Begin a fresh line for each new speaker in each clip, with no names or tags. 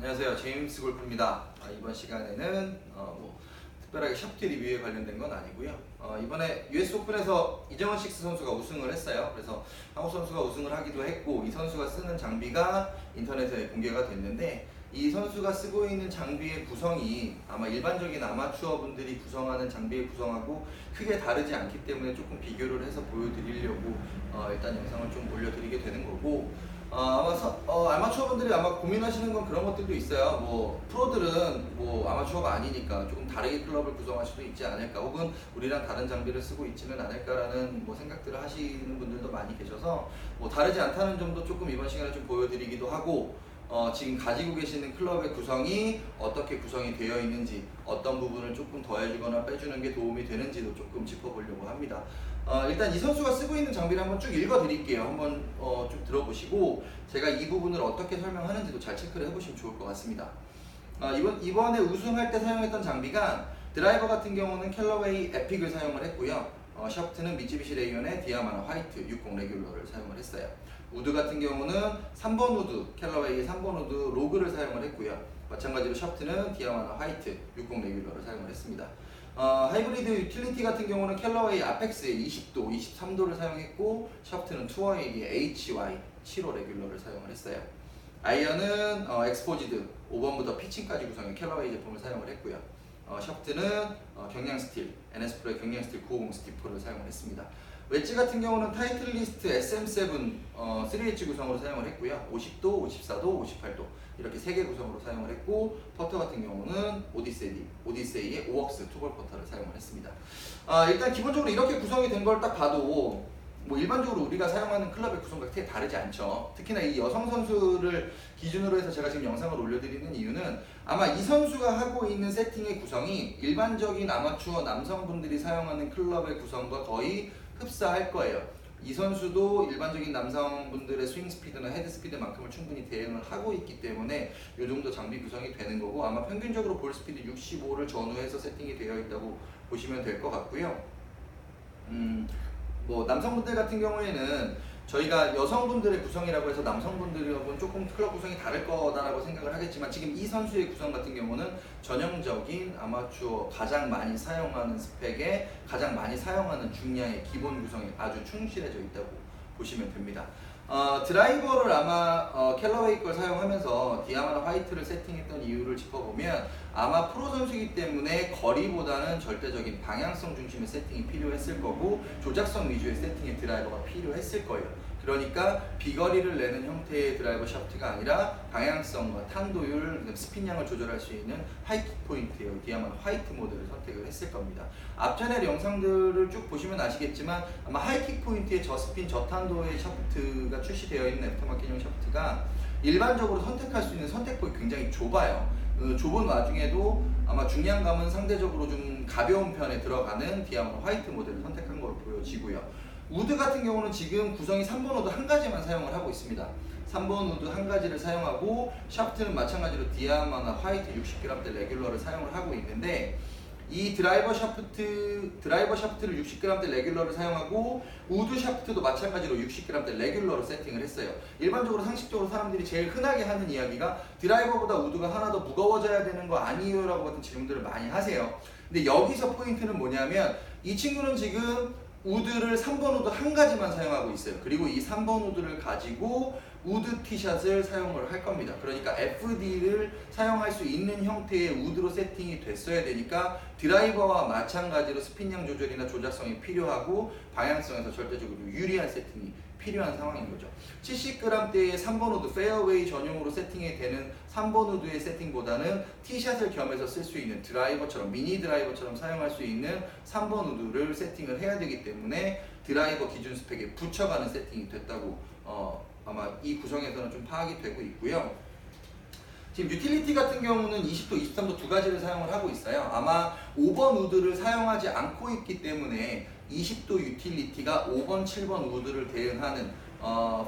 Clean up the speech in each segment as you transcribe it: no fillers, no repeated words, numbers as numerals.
안녕하세요, 제임스 골프입니다. 이번 시간에는 특별하게 샤프트 리뷰에 관련된 건 아니고요. 이번에 US 오픈에서 이정원 식스 선수가 우승을 했어요. 그래서 한국 선수가 우승을 하기도 했고, 이 선수가 쓰는 장비가 인터넷에 공개가 됐는데, 이 선수가 쓰고 있는 장비의 구성이 아마 일반적인 아마추어 분들이 구성하는 장비의 구성하고 크게 다르지 않기 때문에 조금 비교를 해서 보여드리려고 일단 영상을 좀 올려드리게 되는 거고, 아마추어 분들이 아마 고민하시는 건 그런 것들도 있어요. 프로들은 아마추어가 아니니까 조금 다르게 클럽을 구성할 수도 있지 않을까, 혹은 우리랑 다른 장비를 쓰고 있지는 않을까라는 생각들을 하시는 분들도 많이 계셔서 다르지 않다는 점도 조금 이번 시간에 좀 보여드리기도 하고, 지금 가지고 계시는 클럽의 구성이 어떻게 구성이 되어 있는지, 어떤 부분을 조금 더해주거나 빼주는 게 도움이 되는지도 조금 짚어보려고 합니다. 일단 이 선수가 쓰고 있는 장비를 한번 쭉 읽어드릴게요. 한번 쭉 들어보시고 제가 이 부분을 어떻게 설명하는지도 잘 체크를 해보시면 좋을 것 같습니다. 이번에 우승할 때 사용했던 장비가, 드라이버 같은 경우는 캘러웨이 에픽을 사용을 했고요. 샤프트는 미쯔비시 레이온의 디아마나 화이트 60 레귤러를 사용을 했어요. 우드 같은 경우는 3번 우드, 캘러웨이의 3번 우드 로그를 사용을 했고요. 마찬가지로 샤프트는 디아마나 화이트 60 레귤러를 사용을 했습니다. 하이브리드 유틸리티 같은 경우는 캘러웨이 아펙스의 20도, 23도를 사용했고, 샤프트는 투어웨이의 HY 75 레귤러를 사용을 했어요. 아이언은 엑스포지드 5번부터 피칭까지 구성의 캘러웨이 제품을 사용을 했고요. 샤프트는 경량 스틸, NS 프로의 경량 스틸 950 스티퍼를 사용을 했습니다. 웨지 같은 경우는 타이틀리스트 SM7 3H 구성으로 사용을 했고요. 50도, 54도, 58도 이렇게 3개 구성으로 사용을 했고, 퍼터 같은 경우는 오디세이의 5억스 투볼 퍼터를 사용을 했습니다. 일단 기본적으로 이렇게 구성이 된 걸 딱 봐도 일반적으로 우리가 사용하는 클럽의 구성과 크게 다르지 않죠. 특히나 이 여성 선수를 기준으로 해서 제가 지금 영상을 올려드리는 이유는, 아마 이 선수가 하고 있는 세팅의 구성이 일반적인 아마추어 남성분들이 사용하는 클럽의 구성과 거의 흡사할 거예요. 이 선수도 일반적인 남성분들의 스윙 스피드나 헤드 스피드만큼을 충분히 대응을 하고 있기 때문에 이 정도 장비 구성이 되는 거고, 아마 평균적으로 볼 스피드 65를 전후해서 세팅이 되어 있다고 보시면 될 것 같고요. 남성분들 같은 경우에는 저희가 여성분들의 구성이라고 해서 남성분들하고는 조금 클럽 구성이 다를 거다라고 생각을 하겠지만, 지금 이 선수의 구성 같은 경우는 전형적인 아마추어 가장 많이 사용하는 스펙에 가장 많이 사용하는 중량의 기본 구성이 아주 충실해져 있다고 보시면 됩니다. 드라이버를 아마 캘러웨이 걸 사용하면서 디아마나 화이트를 세팅했던 이유를 짚어보면, 아마 프로 선수이기 때문에 거리보다는 절대적인 방향성 중심의 세팅이 필요했을 거고, 조작성 위주의 세팅의 드라이버가 필요했을 거예요. 그러니까 비거리를 내는 형태의 드라이버 샤프트가 아니라 방향성과 탄도율, 스핀량을 조절할 수 있는 하이킥 포인트의 디아마나 화이트 모델을 선택을 했을 겁니다. 앞전에 영상들을 쭉 보시면 아시겠지만, 아마 하이킥 포인트의 저스핀 저탄도의 샤프트가 출시되어 있는 애프터마켓용 샤프트가 일반적으로 선택할 수 있는 선택폭이 굉장히 좁아요. 좁은 와중에도 아마 중량감은 상대적으로 좀 가벼운 편에 들어가는 디아마나 화이트 모델을 선택한 걸로 보여지고요. 우드 같은 경우는 지금 구성이 3번 우드 한 가지만 사용을 하고 있습니다. 3번 우드 한 가지를 사용하고, 샤프트는 마찬가지로 디아마나 화이트 60g대 레귤러를 사용을 하고 있는데, 이 드라이버 샤프트를 60g대 레귤러를 사용하고, 우드 샤프트도 마찬가지로 60g대 레귤러로 세팅을 했어요. 일반적으로 상식적으로 사람들이 제일 흔하게 하는 이야기가, 드라이버보다 우드가 하나 더 무거워져야 되는 거 아니에요? 라고 같은 질문들을 많이 하세요. 근데 여기서 포인트는 뭐냐면, 이 친구는 지금 우드를 3번 우드 한 가지만 사용하고 있어요. 그리고 이 3번 우드를 가지고 우드 티샷을 사용을 할 겁니다. 그러니까 FD를 사용할 수 있는 형태의 우드로 세팅이 됐어야 되니까, 드라이버와 마찬가지로 스핀량 조절이나 조작성이 필요하고 방향성에서 절대적으로 유리한 세팅이 필요한 상황인 거죠. 70g대의 3번 우드, 페어웨이 전용으로 세팅이 되는 3번 우드의 세팅보다는 티샷을 겸해서 쓸 수 있는 드라이버처럼, 미니 드라이버처럼 사용할 수 있는 3번 우드를 세팅을 해야 되기 때문에 드라이버 기준 스펙에 붙여가는 세팅이 됐다고 아마 이 구성에서는 좀 파악이 되고 있고요. 지금 유틸리티 같은 경우는 20도, 23도 두 가지를 사용을 하고 있어요. 아마 5번 우드를 사용하지 않고 있기 때문에 20도 유틸리티가 5번, 7번 우드를 대응하는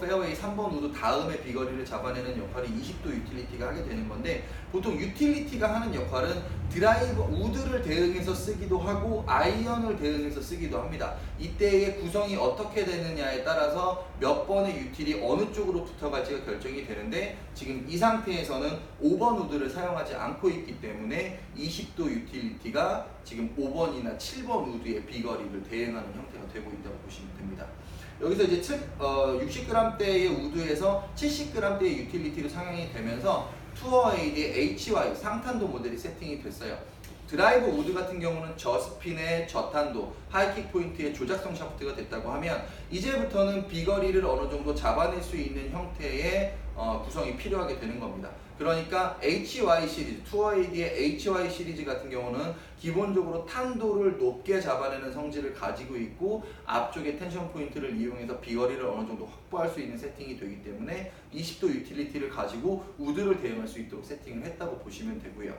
페어웨이 3번 우드 다음에 비거리를 잡아내는 역할이 20도 유틸리티가 하게 되는 건데, 보통 유틸리티가 하는 역할은 드라이버 우드를 대응해서 쓰기도 하고 아이언을 대응해서 쓰기도 합니다. 이때의 구성이 어떻게 되느냐에 따라서 몇 번의 유틸이 어느 쪽으로 붙어갈지가 결정이 되는데, 지금 이 상태에서는 5번 우드를 사용하지 않고 있기 때문에 20도 유틸리티가 지금 5번이나 7번 우드의 비거리를 대응하는 형태가 되고 있다고 보시면 됩니다. 여기서 이제 60g대의 우드에서 70g대의 유틸리티로 상향이 되면서 투어 AD의 HY 상탄도 모델이 세팅이 됐어요. 드라이버 우드 같은 경우는 저스핀의 저탄도, 하이킥 포인트의 조작성 샤프트가 됐다고 하면, 이제부터는 비거리를 어느 정도 잡아낼 수 있는 형태의 구성이 필요하게 되는 겁니다. 그러니까 HY 시리즈, 투어 AD의 HY 시리즈 같은 경우는 기본적으로 탄도를 높게 잡아내는 성질을 가지고 있고, 앞쪽에 텐션 포인트를 이용해서 비거리를 어느 정도 확보할 수 있는 세팅이 되기 때문에 20도 유틸리티를 가지고 우드를 대응할 수 있도록 세팅을 했다고 보시면 되고요.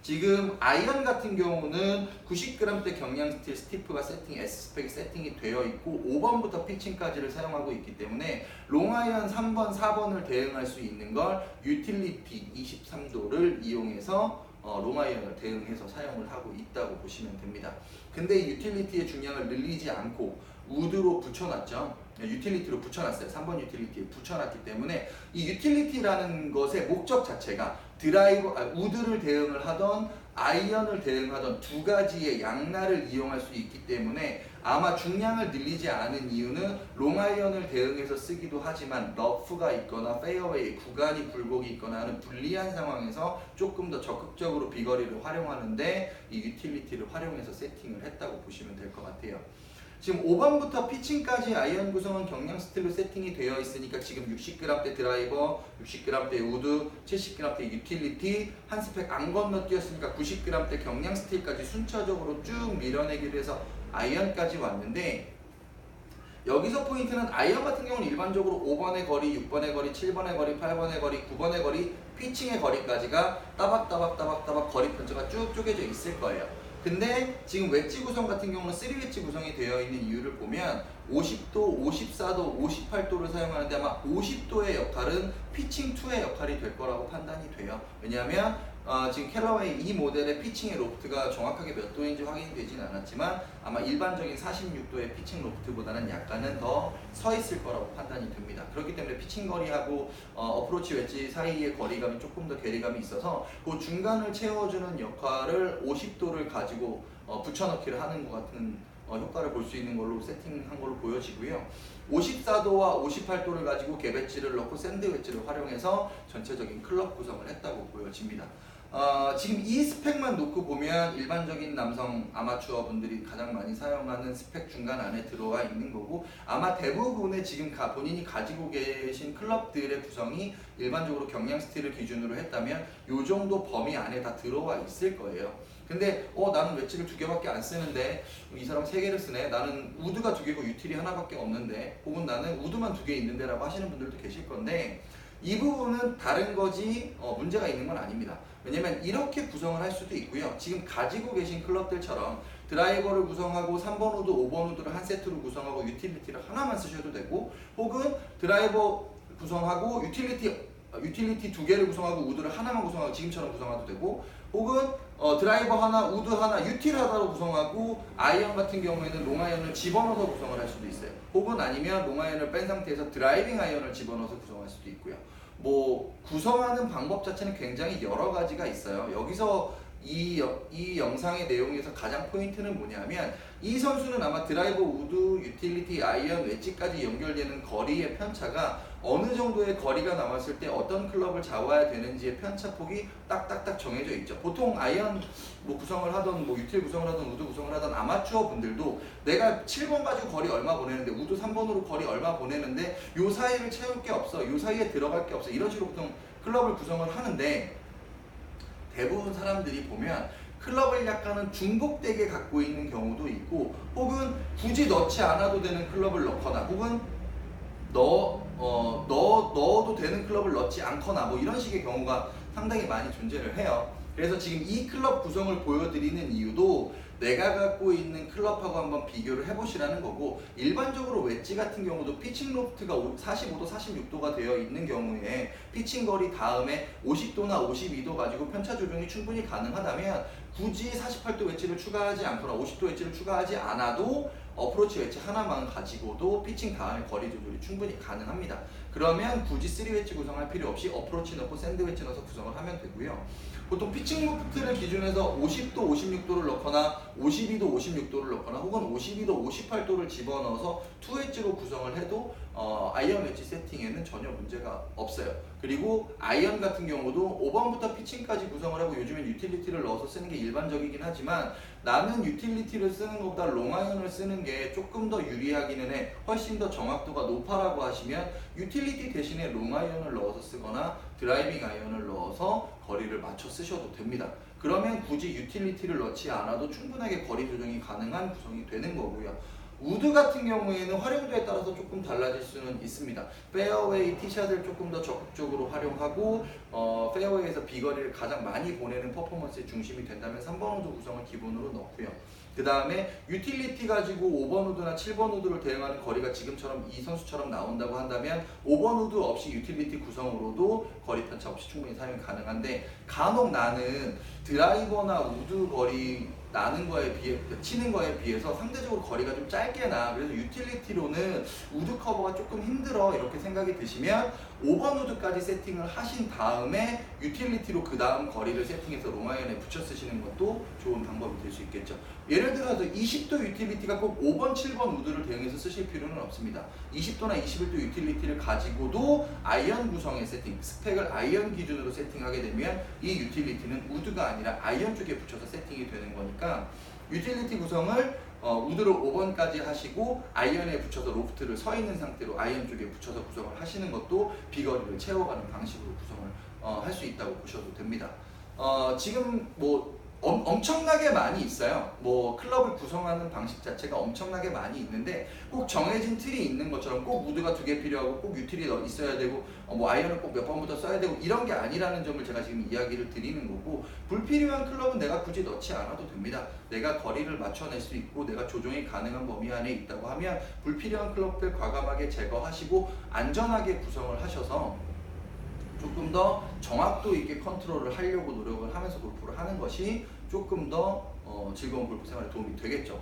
지금 아이언 같은 경우는 90g대 경량 스틸 스티프가 S 스펙이 세팅이 되어 있고 5번부터 피칭까지를 사용하고 있기 때문에 롱아이언 3번, 4번을 대응할 수 있는 걸 유틸리티 23도를 이용해서 롱아이언을 대응해서 사용을 하고 있다고 보시면 됩니다. 근데 이 유틸리티의 중량을 늘리지 않고 우드로 붙여놨죠. 유틸리티로 붙여놨어요. 3번 유틸리티에 붙여놨기 때문에 이 유틸리티라는 것의 목적 자체가 우드를 대응을 하던 아이언을 대응하던 두 가지의 양날을 이용할 수 있기 때문에 아마 중량을 늘리지 않은 이유는 롱아이언을 대응해서 쓰기도 하지만 러프가 있거나 페어웨이 구간이 굴곡이 있거나 하는 불리한 상황에서 조금 더 적극적으로 비거리를 활용하는데 이 유틸리티를 활용해서 세팅을 했다고 보시면 될 것 같아요. 지금 5번부터 피칭까지 아이언 구성은 경량 스틸로 세팅이 되어 있으니까 지금 60g대 드라이버, 60g대 우드, 70g대 유틸리티 한 스펙 안 건너뛰었으니까 90g대 경량 스틸까지 순차적으로 쭉 밀어내기로 해서 아이언까지 왔는데, 여기서 포인트는 아이언 같은 경우는 일반적으로 5번의 거리, 6번의 거리, 7번의 거리, 8번의 거리, 9번의 거리, 피칭의 거리까지가 따박따박 거리 편차가 쭉 쪼개져 있을 거예요. 근데 지금 웨지 구성 같은 경우는 3웨지 구성이 되어 있는 이유를 보면 50도, 54도, 58도를 사용하는데 아마 50도의 역할은 피칭 2의 역할이 될 거라고 판단이 돼요. 왜냐하면 지금 캘러웨이 이 모델의 피칭의 로프트가 정확하게 몇 도인지 확인되진 않았지만 아마 일반적인 46도의 피칭 로프트보다는 약간은 더 서 있을 거라고 판단이 됩니다. 그렇기 때문에 피칭 거리하고 어프로치 웨지 사이의 거리감이 조금 더 괴리감이 있어서 그 중간을 채워주는 역할을 50도를 가지고 붙여넣기를 하는 것 같은 효과를 볼 수 있는 걸로 세팅한 걸로 보여지고요. 54도와 58도를 가지고 개배지를 넣고 샌드 웨지를 활용해서 전체적인 클럽 구성을 했다고 보여집니다. 지금 이 스펙만 놓고 보면 일반적인 남성 아마추어 분들이 가장 많이 사용하는 스펙 중간 안에 들어와 있는 거고, 아마 대부분의 지금 본인이 가지고 계신 클럽들의 구성이 일반적으로 경량 스틸을 기준으로 했다면 이 정도 범위 안에 다 들어와 있을 거예요. 근데 나는 웨지를 2개밖에 안 쓰는데 이 사람 3개를 쓰네, 나는 우드가 2개고 유틸이 하나밖에 없는데, 혹은 나는 우드만 2개 있는데 라고 하시는 분들도 계실 건데, 이 부분은 다른 거지 문제가 있는 건 아닙니다. 왜냐면 이렇게 구성을 할 수도 있고요. 지금 가지고 계신 클럽들처럼 드라이버를 구성하고 3번 우드, 5번 우드를 한 세트로 구성하고 유틸리티를 하나만 쓰셔도 되고, 혹은 드라이버 구성하고 유틸리티 2개를 구성하고 우드를 하나만 구성하고 지금처럼 구성해도 되고, 혹은 드라이버 하나, 우드 하나, 유틸 하나로 구성하고 아이언 같은 경우에는 롱아이언을 집어넣어서 구성을 할 수도 있어요. 혹은 아니면 롱아이언을 뺀 상태에서 드라이빙 아이언을 집어넣어서 구성할 수도 있고요. 뭐 구성하는 방법 자체는 굉장히 여러 가지가 있어요. 여기서 이 영상의 내용에서 가장 포인트는 뭐냐면, 이 선수는 아마 드라이버, 우드, 유틸리티, 아이언, 웨지까지 연결되는 거리의 편차가 어느 정도의 거리가 남았을 때 어떤 클럽을 잡아야 되는지의 편차폭이 딱딱딱 정해져 있죠. 보통 아이언 구성을 하던 유틸 구성을 하던 우드 구성을 하던 아마추어 분들도 내가 7번 가지고 거리 얼마 보내는데 우드 3번으로 거리 얼마 보내는데 요 사이를 채울 게 없어, 요 사이에 들어갈 게 없어, 이런 식으로 보통 클럽을 구성을 하는데, 대부분 사람들이 보면 클럽을 약간은 중복되게 갖고 있는 경우도 있고, 혹은 굳이 넣지 않아도 되는 클럽을 넣거나, 혹은 넣어도 되는 클럽을 넣지 않거나, 뭐 이런 식의 경우가 상당히 많이 존재를 해요. 그래서 지금 이 클럽 구성을 보여드리는 이유도 내가 갖고 있는 클럽하고 한번 비교를 해보시라는 거고, 일반적으로 웨지 같은 경우도 피칭 로프트가 45도, 46도가 되어 있는 경우에 피칭 거리 다음에 50도나 52도 가지고 편차 조정이 충분히 가능하다면 굳이 48도 웨지를 추가하지 않거나 50도 웨지를 추가하지 않아도 어프로치 웨지 하나만 가지고도 피칭 다음에 거리 조절이 충분히 가능합니다. 그러면 굳이 3웨지 구성할 필요 없이 어프로치 넣고 샌드 웨지 넣어서 구성을 하면 되고요. 보통 피칭 로프트를 기준해서 50도, 56도를 넣거나 52도, 56도를 넣거나 혹은 52도, 58도를 집어넣어서 2웨지로 구성을 해도 아이언 웨지 세팅에는 전혀 문제가 없어요. 그리고 아이언 같은 경우도 5번부터 피칭까지 구성을 하고 요즘엔 유틸리티를 넣어서 쓰는 게 일반적이긴 하지만 나는 유틸리티를 쓰는 것보다 롱아이언을 쓰는 게 조금 더 유리하기는 해. 훨씬 더 정확도가 높아라고 하시면 유틸리티 대신에 롱아이언을 넣어서 쓰거나 드라이빙 아이언을 넣어서 거리를 맞춰 쓰셔도 됩니다. 그러면 굳이 유틸리티를 넣지 않아도 충분하게 거리 조정이 가능한 구성이 되는 거고요. 우드 같은 경우에는 활용도에 따라서 조금 달라질 수는 있습니다. 페어웨이 티샷을 조금 더 적극적으로 활용하고 페어웨이에서 비거리를 가장 많이 보내는 퍼포먼스의 중심이 된다면 3번 우드 구성을 기본으로 넣고요. 그 다음에 유틸리티 가지고 5번 우드나 7번 우드를 대응하는 거리가 지금처럼 이 선수처럼 나온다고 한다면 5번 우드 없이 유틸리티 구성으로도 거리 편차 없이 충분히 사용이 가능한데, 간혹 나는 드라이버나 우드 거리 나는 거에 비해, 치는 거에 비해서 상대적으로 거리가 좀 짧게 나. 그래서 유틸리티로는 우드 커버가 조금 힘들어 이렇게 생각이 드시면 5번 우드까지 세팅을 하신 다음에 유틸리티로 그 다음 거리를 세팅해서 롱아이언에 붙여 쓰시는 것도 좋은 방법이 될 수 있겠죠. 예를 들어서 20도 유틸리티가 꼭 5번, 7번 우드를 대응해서 쓰실 필요는 없습니다. 20도나 21도 유틸리티를 가지고도 아이언 구성의 세팅, 스펙을 아이언 기준으로 세팅하게 되면 이 유틸리티는 우드가 아니라 아이언 쪽에 붙여서 세팅이 되는 거니까 유틸리티 구성을 우드를 5번까지 하시고 아이언에 붙여서 로프트를 서 있는 상태로 아이언 쪽에 붙여서 구성을 하시는 것도 비거리를 채워가는 방식으로 구성을 할 수 있다고 보셔도 됩니다. 지금 뭐 엄청나게 많이 있어요. 뭐 클럽을 구성하는 방식 자체가 엄청나게 많이 있는데 꼭 정해진 틀이 있는 것처럼 꼭 우드가 2개 필요하고 꼭 유틸이 있어야 되고 뭐 아이언을 꼭 몇 번부터 써야 되고 이런 게 아니라는 점을 제가 지금 이야기를 드리는 거고, 불필요한 클럽은 내가 굳이 넣지 않아도 됩니다. 내가 거리를 맞춰낼 수 있고 내가 조정이 가능한 범위 안에 있다고 하면 불필요한 클럽들 과감하게 제거하시고 안전하게 구성을 하셔서 조금 더 정확도 있게 컨트롤을 하려고 노력을 하면서 골프를 하는 것이 조금 더 즐거운 골프 생활에 도움이 되겠죠.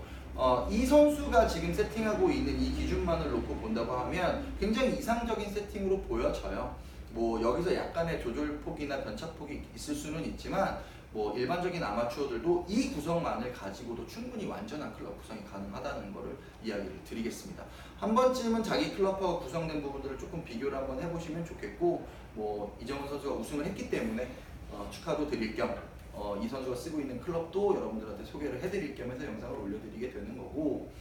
이 선수가 지금 세팅하고 있는 이 기준만을 놓고 본다고 하면 굉장히 이상적인 세팅으로 보여져요. 뭐 여기서 약간의 조절폭이나 변차폭이 있을 수는 있지만 뭐 일반적인 아마추어들도 이 구성만을 가지고도 충분히 완전한 클럽 구성이 가능하다는 것을 이야기를 드리겠습니다. 한 번쯤은 자기 클럽하고 구성된 부분들을 조금 비교를 한번 해보시면 좋겠고, 뭐 이정훈 선수가 우승을 했기 때문에 축하도 드릴 겸 이 선수가 쓰고 있는 클럽도 여러분들한테 소개를 해드릴 겸해서 영상을 올려드리게 되는 거고,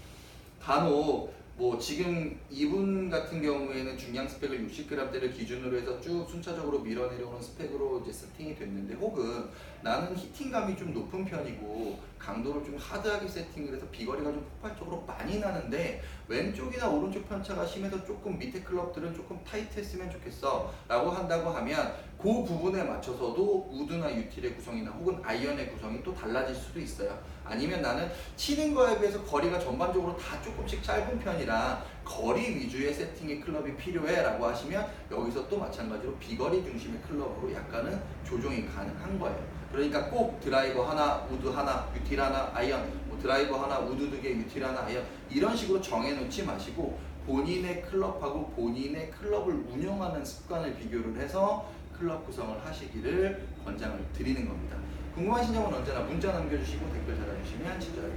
간혹 뭐 지금 이분 같은 경우에는 중량 스펙을 60g대를 기준으로 해서 쭉 순차적으로 밀어내려오는 스펙으로 이제 세팅이 됐는데, 혹은 나는 히팅감이 좀 높은 편이고 강도를 좀 하드하게 세팅을 해서 비거리가 좀 폭발적으로 많이 나는데 왼쪽이나 오른쪽 편차가 심해서 조금 밑에 클럽들은 조금 타이트했으면 좋겠어 라고 한다고 하면 그 부분에 맞춰서도 우드나 유틸의 구성이나 혹은 아이언의 구성이 또 달라질 수도 있어요. 아니면 나는 치는 거에 비해서 거리가 전반적으로 다 조금씩 짧은 편이라 거리 위주의 세팅의 클럽이 필요해 라고 하시면 여기서 또 마찬가지로 비거리 중심의 클럽으로 약간은 조정이 가능한 거예요. 그러니까 꼭 드라이버 하나, 우드 하나, 유틸 하나, 아이언, 뭐 드라이버 하나, 우드 2개, 유틸 하나, 아이언 이런 식으로 정해놓지 마시고 본인의 클럽하고 본인의 클럽을 운영하는 습관을 비교를 해서 클럽 구성을 하시기를 권장을 드리는 겁니다. 궁금하신 점은 언제나 문자 남겨주시고 댓글 달아주시면 친절하게